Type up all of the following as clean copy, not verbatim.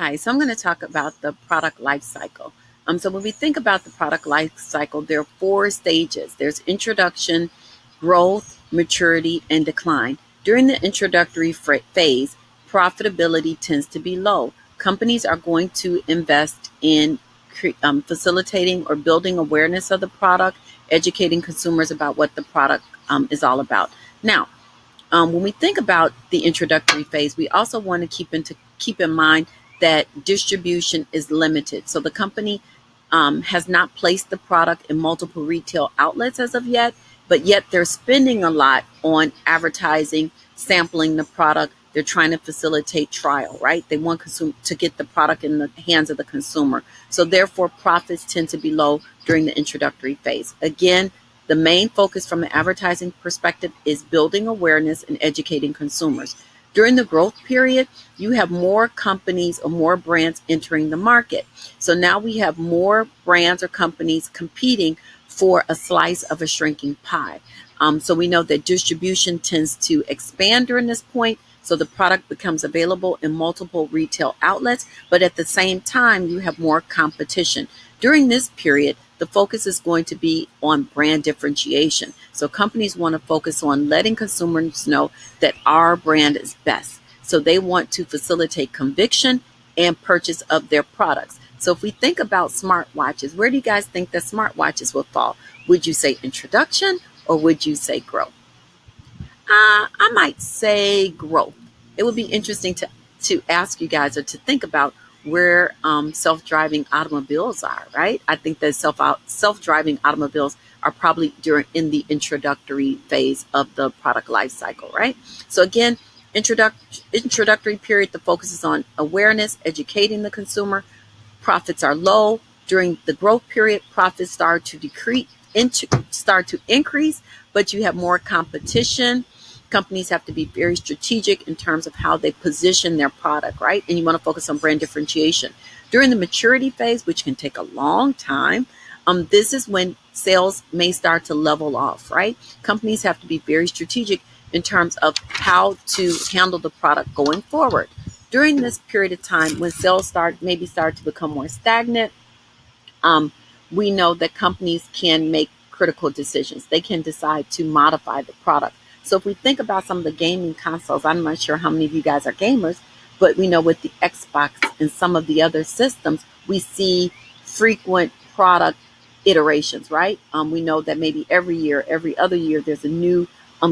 Hi, so I'm going to talk about the product life cycle. So when we think about the product life cycle, there are four stages. There's introduction, growth, maturity, and decline. During the introductory phase, profitability tends to be low. Companies are going to invest in facilitating or building awareness of the product, educating consumers about what the product is all about. Now, when we think about the introductory phase, we also want to keep in mind that distribution is limited. So the company has not placed the product in multiple retail outlets as of yet, but yet they're spending a lot on advertising, sampling the product. They're trying to facilitate trial, right? They want to get the product in the hands of the consumer. So therefore, profits tend to be low during the introductory phase. Again, the main focus from an advertising perspective is building awareness and educating consumers. During the growth period, you have more companies or more brands entering the market. So now we have more brands or companies competing for a slice of a shrinking pie. So we know that distribution tends to expand during this point. So the product becomes available in multiple retail outlets, but at the same time, you have more competition. During this period, the focus is going to be on brand differentiation. So companies want to focus on letting consumers know that our brand is best. So they want to facilitate conviction and purchase of their products. So if we think about smartwatches, where do you guys think the smartwatches will fall? Would you say introduction or would you say growth? I might say growth. It would be interesting to ask you guys or to think about where self-driving automobiles are, right? I think that self-driving automobiles are probably during in the introductory phase of the product life cycle, right? So again, introductory period, the focus is on awareness, educating the consumer. Profits are low. During the growth period, profits start to increase, but you have more competition. Companies have to be very strategic in terms of how they position their product, right? And you want to focus on brand differentiation. During the maturity phase, which can take a long time, this is when sales may start to level off, right? Companies have to be very strategic in terms of how to handle the product going forward. During this period of time, when sales start to become more stagnant, um, we know that companies can make critical decisions. They can decide to modify the product. So if we think about some of the gaming consoles, I'm not sure how many of you guys are gamers, but we know with the Xbox and some of the other systems, we see frequent product iterations, right? We know that maybe every year, every other year, there's a new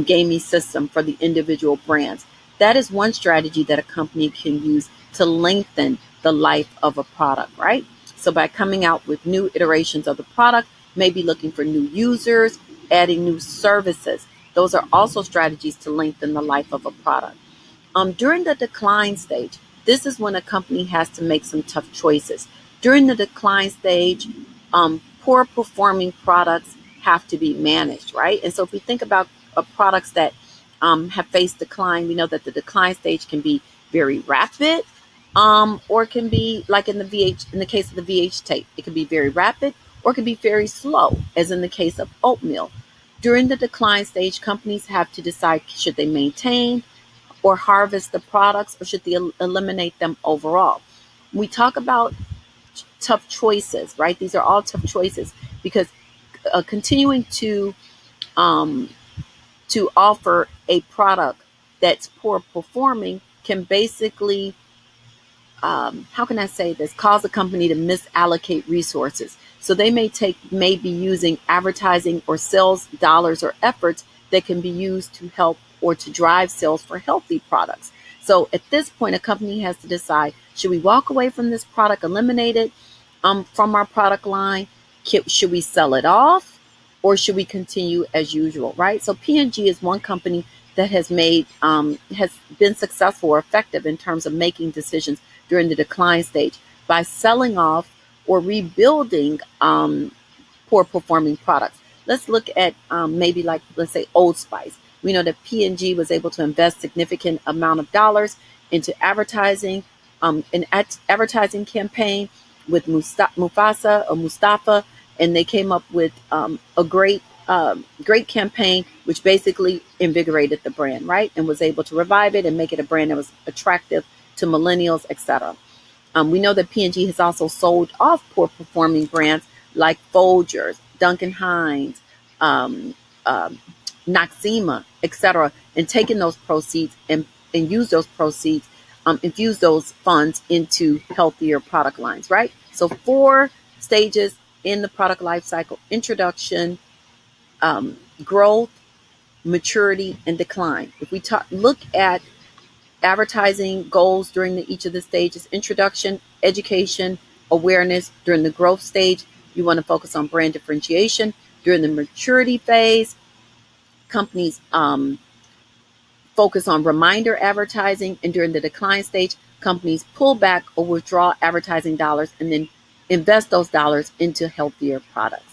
gaming system for the individual brands. That is one strategy that a company can use to lengthen the life of a product, right? So by coming out with new iterations of the product, maybe looking for new users, adding new services. Those are also strategies to lengthen the life of a product. During the decline stage, this is when a company has to make some tough choices. During the decline stage, poor performing products have to be managed, right? And so if we think about products that have faced decline, we know that the decline stage can be very rapid, or it can be like in the case of the VH tape, it can be very rapid or it can be very slow, as in the case of oatmeal. During the decline stage, companies have to decide should they maintain or harvest the products or should they eliminate them overall. We talk about tough choices, right? These are all tough choices because continuing um, to offer a product that's poor performing can basically how can I say this, cause a company to misallocate resources. So they may be using advertising or sales dollars or efforts that can be used to help or to drive sales for healthy products. So at this point, a company has to decide, should we walk away from this product, eliminate it from our product line? Should we sell it off or should we continue as usual, right? So P&G is one company that has been successful or effective in terms of making decisions during the decline stage by selling off or rebuilding poor performing products. Let's look at maybe like let's say Old Spice. We know that P&G was able to invest significant amount of dollars into an advertising campaign with Mustafa, and they came up with a great campaign, which basically invigorated the brand, right, and was able to revive it and make it a brand that was attractive to millennials, etc. We know that P&G has also sold off poor performing brands like Folgers, Duncan Hines, um, um, Noxzema, etc., and taken those proceeds and use those proceeds, infuse those funds into healthier product lines, right? So 4 stages in the product life cycle: introduction, growth, maturity, and decline. If we look at advertising goals during each of the stages: introduction, education, awareness. During the growth stage, you want to focus on brand differentiation. During the maturity phase, companies focus on reminder advertising. And during the decline stage, companies pull back or withdraw advertising dollars and then invest those dollars into healthier products.